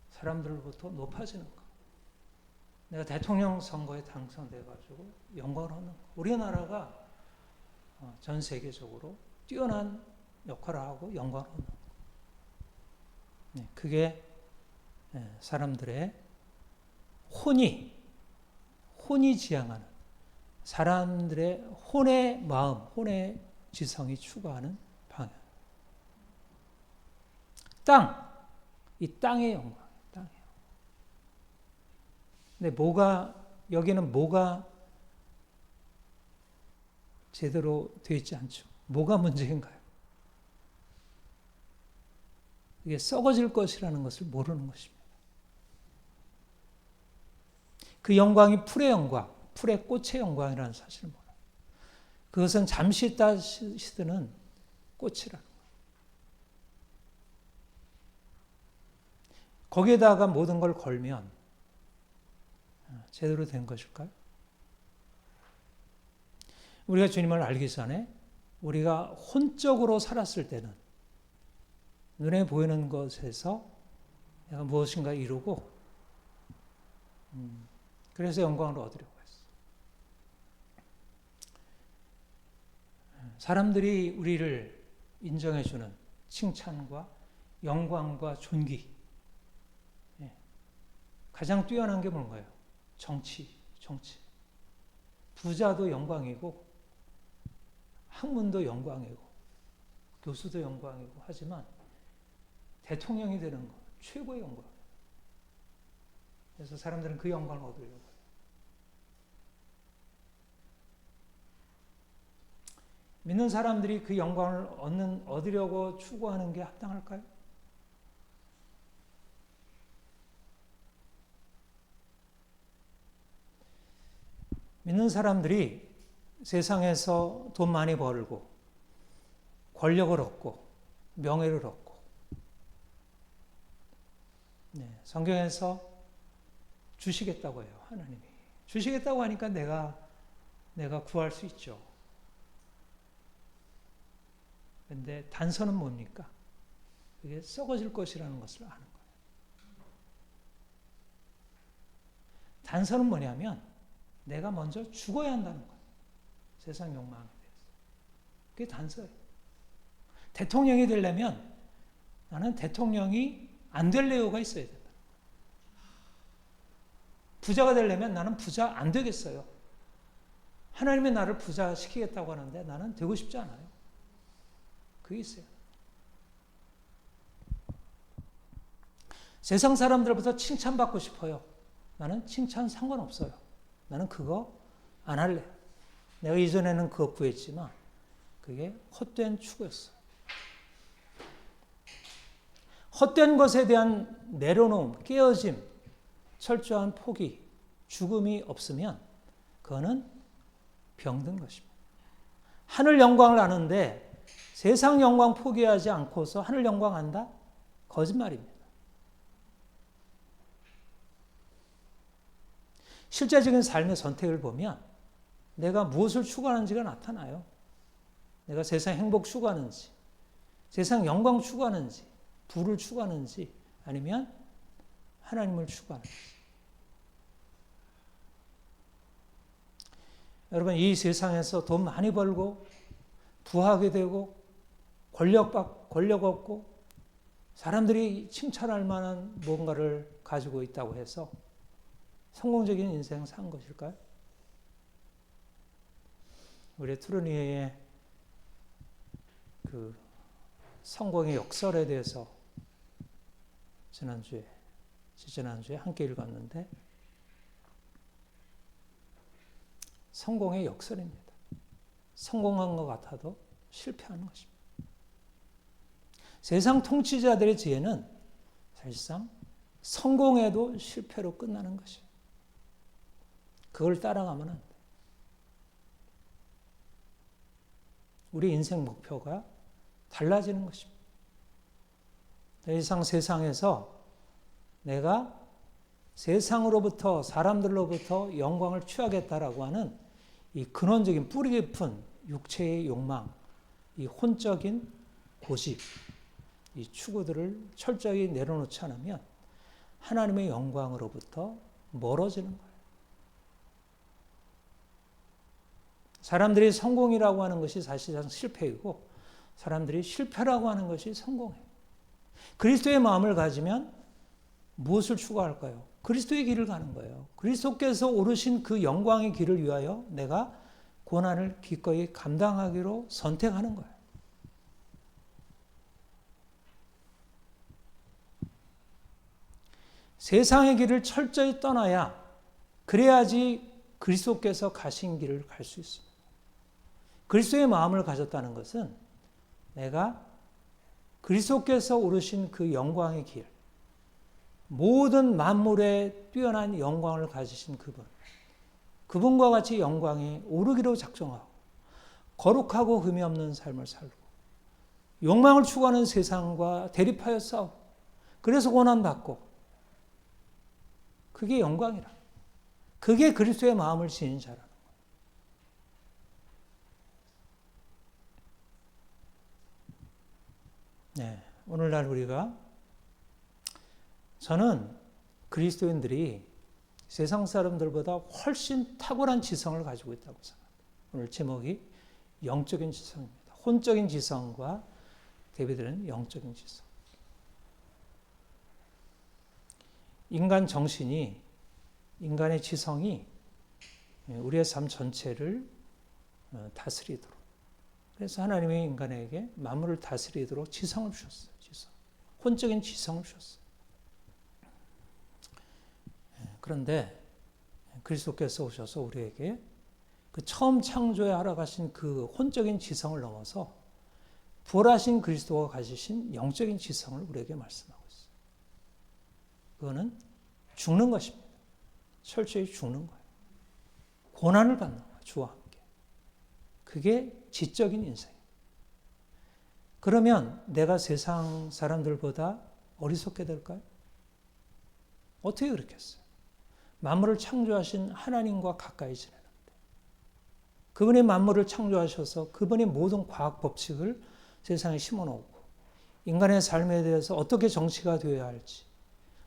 사람들로부터 높아지는 거. 내가 대통령 선거에 당선돼가지고 영광을 얻는 거. 우리나라가 전 세계적으로 뛰어난 역할을 하고 영광을 얻는 거. 그게 사람들의 혼이 지향하는 사람들의 혼의 마음, 혼의 지성이 추구하는 방향. 이 땅의 영광, 땅의 영광. 근데 여기는 뭐가 제대로 되어 있지 않죠. 뭐가 문제인가요? 이게 썩어질 것이라는 것을 모르는 것입니다. 그 영광이 풀의 영광, 풀의 꽃의 영광이라는 사실을 몰라요. 그것은 잠시 있다 시드는 꽃이라는 거예요. 거기에다가 모든 걸 걸면 제대로 된 것일까요? 우리가 주님을 알기 전에 우리가 혼적으로 살았을 때는 눈에 보이는 것에서 내가 무엇인가 이루고 그래서 영광을 얻으려고 했어. 사람들이 우리를 인정해주는 칭찬과 영광과 존귀. 가장 뛰어난 게 뭔가요? 정치. 부자도 영광이고 학문도 영광이고 교수도 영광이고 하지만 대통령이 되는 것 최고의 영광. 그래서 사람들은 그 영광을 얻으려고 해요. 믿는 사람들이 그 영광을 얻으려고 추구하는 게 합당할까요? 믿는 사람들이 세상에서 돈 많이 벌고 권력을 얻고 명예를 얻고 성경에서 주시겠다고 해요. 하나님이 주시겠다고 하니까 내가 구할 수 있죠. 그런데 단서는 뭡니까? 그게 썩어질 것이라는 것을 아는 거예요. 단서는 뭐냐면 내가 먼저 죽어야 한다는 거예요. 세상 욕망에 대해서. 그게 단서예요. 대통령이 되려면 나는 대통령이 안 될 이유가 있어야 된다. 부자가 되려면 나는 부자 안 되겠어요. 하나님이 나를 부자 시키겠다고 하는데 나는 되고 싶지 않아요. 그게 있어요. 세상 사람들부터 칭찬받고 싶어요. 나는 칭찬 상관없어요. 나는 그거 안 할래. 내가 이전에는 그거 구했지만 그게 헛된 추구였어. 헛된 것에 대한 내려놓음, 깨어짐, 철저한 포기, 죽음이 없으면 그거는 병든 것입니다. 하늘 영광을 아는데 세상 영광 포기하지 않고서 하늘 영광 안다? 거짓말입니다. 실제적인 삶의 선택을 보면 내가 무엇을 추구하는지가 나타나요. 내가 세상 행복 추구하는지, 세상 영광 추구하는지, 부를 추구하는지, 아니면 하나님을 추구하는지. 여러분, 이 세상에서 돈 많이 벌고 부하게 되고 권력 얻고 사람들이 칭찬할 만한 뭔가를 가지고 있다고 해서 성공적인 인생 산 것일까요? 우리 트루니에의 그 성공의 역설에 대해서 지지난주에 함께 읽었는데 성공의 역설입니다. 성공한 것 같아도 실패하는 것입니다. 세상 통치자들의 지혜는 사실상 성공해도 실패로 끝나는 것이에요. 그걸 따라가면 안 돼. 우리 인생 목표가 달라지는 것입니다. 더 이상 세상에서 내가 세상으로부터 사람들로부터 영광을 취하겠다라고 하는 이 근원적인 뿌리 깊은 육체의 욕망, 이 혼적인 고집, 이 추구들을 철저히 내려놓지 않으면 하나님의 영광으로부터 멀어지는 거예요. 사람들이 성공이라고 하는 것이 사실상 실패이고 사람들이 실패라고 하는 것이 성공이에요. 그리스도의 마음을 가지면 무엇을 추구할까요? 그리스도의 길을 가는 거예요. 그리스도께서 오르신 그 영광의 길을 위하여 내가 고난을 기꺼이 감당하기로 선택하는 거예요. 세상의 길을 철저히 떠나야 그래야지 그리스도께서 가신 길을 갈 수 있습니다. 그리스도의 마음을 가졌다는 것은 내가 그리스도께서 오르신 그 영광의 길, 모든 만물에 뛰어난 영광을 가지신 그분과 같이 영광에 오르기로 작정하고 거룩하고 흠이 없는 삶을 살고 욕망을 추구하는 세상과 대립하여 싸우고 그래서 고난받고 그게 영광이라. 그게 그리스도의 마음을 지닌 자라는 거예요. 네, 오늘날 저는 그리스도인들이 세상 사람들보다 훨씬 탁월한 지성을 가지고 있다고 생각합니다. 오늘 제목이 영적인 지성입니다. 혼적인 지성과 대비되는 영적인 지성. 인간 정신이, 인간의 지성이 우리의 삶 전체를 다스리도록, 그래서 하나님이 인간에게 만물을 다스리도록 지성을 주셨어요. 지성. 혼적인 지성을 주셨어요. 그런데 그리스도께서 오셔서 우리에게 그 처음 창조에 하러 가신 그 혼적인 지성을 넘어서 부활하신 그리스도가 가지신 영적인 지성을 우리에게 말씀하고 있어요. 그거는 죽는 것입니다. 철저히 죽는 거예요. 고난을 받는 거예요. 주와 함께. 그게 지적인 인생이에요. 그러면 내가 세상 사람들보다 어리석게 될까요? 어떻게 그렇겠어요? 만물을 창조하신 하나님과 가까이 지내는데 그분이 만물을 창조하셔서 그분이 모든 과학 법칙을 세상에 심어놓고 인간의 삶에 대해서 어떻게 정치가 되어야 할지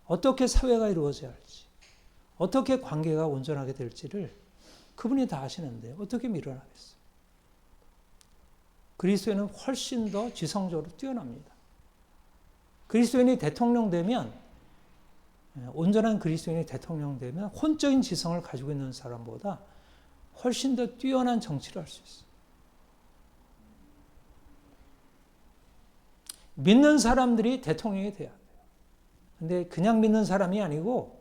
어떻게 사회가 이루어져야 할지 어떻게 관계가 온전하게 될지를 그분이 다 아시는데 어떻게 밀어나겠어요? 그리스도인은 훨씬 더 지성적으로 뛰어납니다. 그리스도인이 대통령 되면 온전한 그리스도인이 대통령 되면 혼적인 지성을 가지고 있는 사람보다 훨씬 더 뛰어난 정치를 할 수 있어요. 믿는 사람들이 대통령이 돼야 돼요. 근데 그냥 믿는 사람이 아니고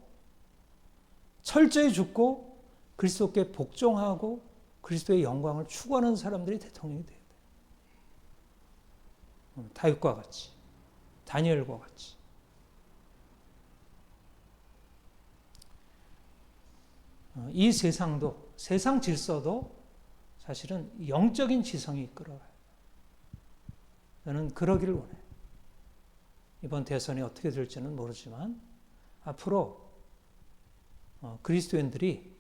철저히 죽고 그리스도께 복종하고 그리스도의 영광을 추구하는 사람들이 대통령이 돼야 돼요. 다윗과 같이, 다니엘과 같이. 이 세상도, 세상 질서도 사실은 영적인 지성이 이끌어가요. 저는 그러기를 원해요. 이번 대선이 어떻게 될지는 모르지만 앞으로 그리스도인들이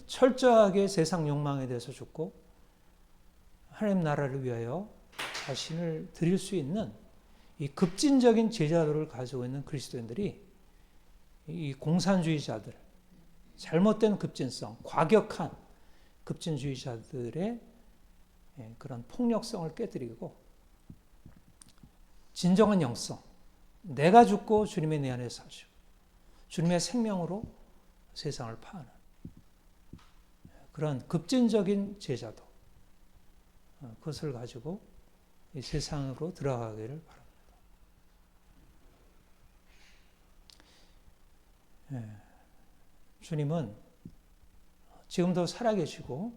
철저하게 세상 욕망에 대해서 죽고 하나님 나라를 위하여 자신을 드릴 수 있는 이 급진적인 제자도를 가지고 있는 그리스도인들이 이 공산주의자들, 잘못된 급진성, 과격한 급진주의자들의 그런 폭력성을 깨뜨리고 진정한 영성, 내가 죽고 주님의 내 안에 사시고 주님의 생명으로 세상을 파하는 그런 급진적인 제자도 그것을 가지고 이 세상으로 들어가기를 바랍니다. 주님은 지금도 살아계시고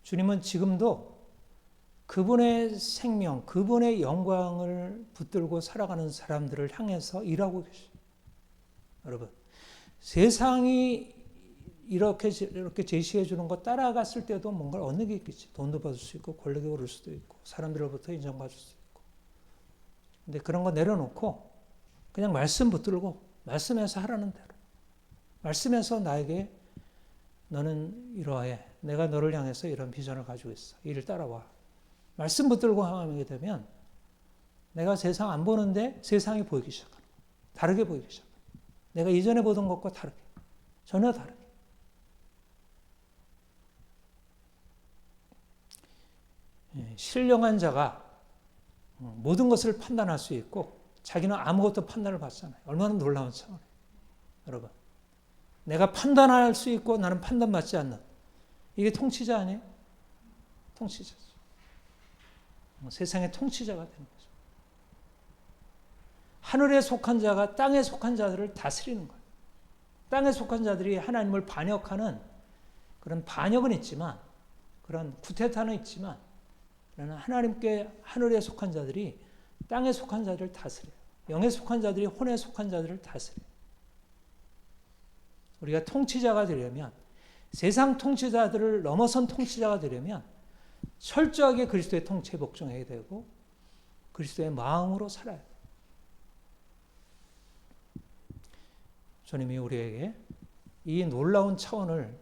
주님은 지금도 그분의 생명, 그분의 영광을 붙들고 살아가는 사람들을 향해서 일하고 계십니다. 여러분, 세상이 이렇게 제시해 주는 거 따라갔을 때도 뭔가를 얻는 게 있겠지. 돈도 받을 수 있고 권력이 오를 수도 있고 사람들로부터 인정받을 수도 있고. 근데 그런 거 내려놓고 그냥 말씀 붙들고 말씀에서 하라는 대로. 말씀에서 나에게 너는 이러해. 내가 너를 향해서 이런 비전을 가지고 있어. 이를 따라와. 말씀 붙들고 하게 되면 내가 세상 안 보는데 세상이 보이기 시작하는 거야. 다르게 보이기 시작하는 거야. 내가 이전에 보던 것과 다르게. 전혀 다르게. 신령한 자가 모든 것을 판단할 수 있고 자기는 아무것도 판단을 받잖아요. 얼마나 놀라운 차원이에요. 여러분. 내가 판단할 수 있고 나는 판단받지 않는 이게 통치자 아니에요? 통치자죠. 세상의 통치자가 되는 거죠. 하늘에 속한 자가 땅에 속한 자들을 다스리는 거예요. 땅에 속한 자들이 하나님을 반역하는 그런 반역은 있지만 그런 쿠데타는 있지만 하나님께 하늘에 속한 자들이 땅에 속한 자들을 다스려요. 영에 속한 자들이 혼에 속한 자들을 다스려요. 우리가 통치자가 되려면 세상 통치자들을 넘어선 통치자가 되려면 철저하게 그리스도의 통치에 복종해야 되고 그리스도의 마음으로 살아야 돼요. 주님이 우리에게 이 놀라운 차원을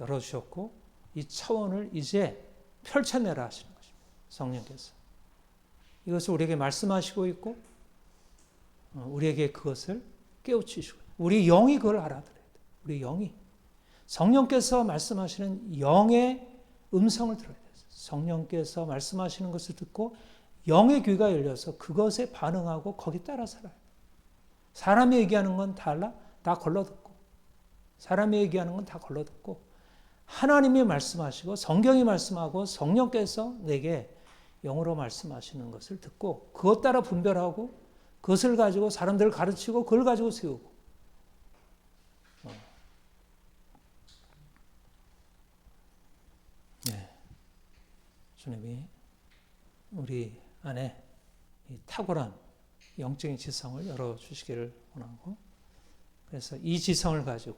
열어주셨고 이 차원을 이제 펼쳐내라 하시는 것입니다. 성령께서. 이것을 우리에게 말씀하시고 있고 우리에게 그것을 깨우치시고 우리 영이 그걸 알아들어야 돼요. 우리 영이. 성령께서 말씀하시는 영의 음성을 들어야 돼요. 성령께서 말씀하시는 것을 듣고 영의 귀가 열려서 그것에 반응하고 거기 따라 살아요. 사람이 얘기하는 건 다 걸러듣고 사람이 얘기하는 건 다 걸러듣고 하나님이 말씀하시고 성경이 말씀하고 성령께서 내게 영으로 말씀하시는 것을 듣고 그것 따라 분별하고 그것을 가지고 사람들을 가르치고 그걸 가지고 세우고 네. 주님이 우리 안에 이 탁월한 영적인 지성을 열어주시기를 원하고 그래서 이 지성을 가지고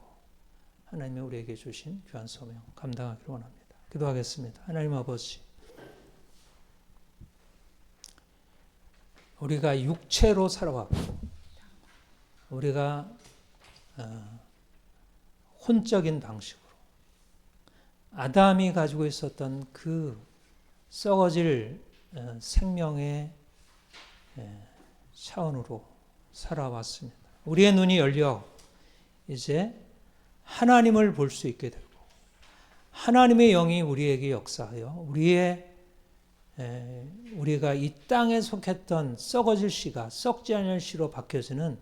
하나님이 우리에게 주신 귀한 소명 감당하기를 원합니다. 기도하겠습니다. 하나님 아버지, 우리가 육체로 살아왔고 우리가 혼적인 방식으로 아담이 가지고 있었던 그 썩어질 생명의 차원으로 살아왔습니다. 우리의 눈이 열려 이제 하나님을 볼 수 있게 되고 하나님의 영이 우리에게 역사하여 우리가 이 땅에 속했던 썩어질 씨가 썩지 않을 씨로 바뀌어지는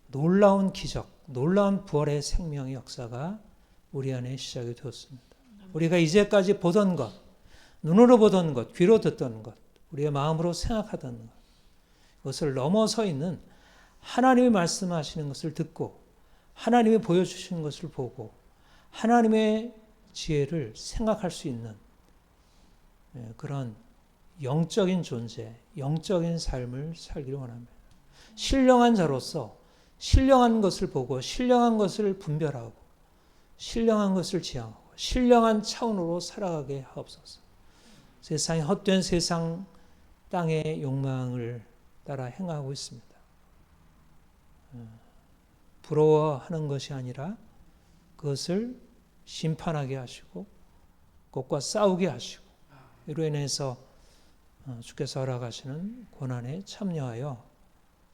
놀라운 기적, 놀라운 부활의 생명의 역사가 우리 안에 시작이 되었습니다. 우리가 이제까지 보던 것, 눈으로 보던 것, 귀로 듣던 것, 우리의 마음으로 생각하던 것, 그것을 넘어서 있는 하나님이 말씀하시는 것을 듣고 하나님이 보여주시는 것을 보고 하나님의 지혜를 생각할 수 있는 그런 영적인 존재, 영적인 삶을 살기를 원합니다. 신령한 자로서 신령한 것을 보고 신령한 것을 분별하고 신령한 것을 지향하고 신령한 차원으로 살아가게 하옵소서. 세상의 헛된 세상 땅의 욕망을 따라 행하고 있습니다. 부러워하는 것이 아니라 그것을 심판하게 하시고 그것과 싸우게 하시고 이로 인해서 주께서 허락하시는 고난에 참여하여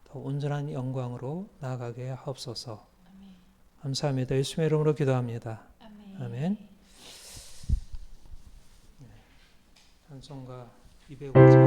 더 온전한 영광으로 나아가게 하옵소서. 아멘. 감사합니다. 예수님의 이름으로 기도합니다. 아멘. 아멘. 찬송가 205장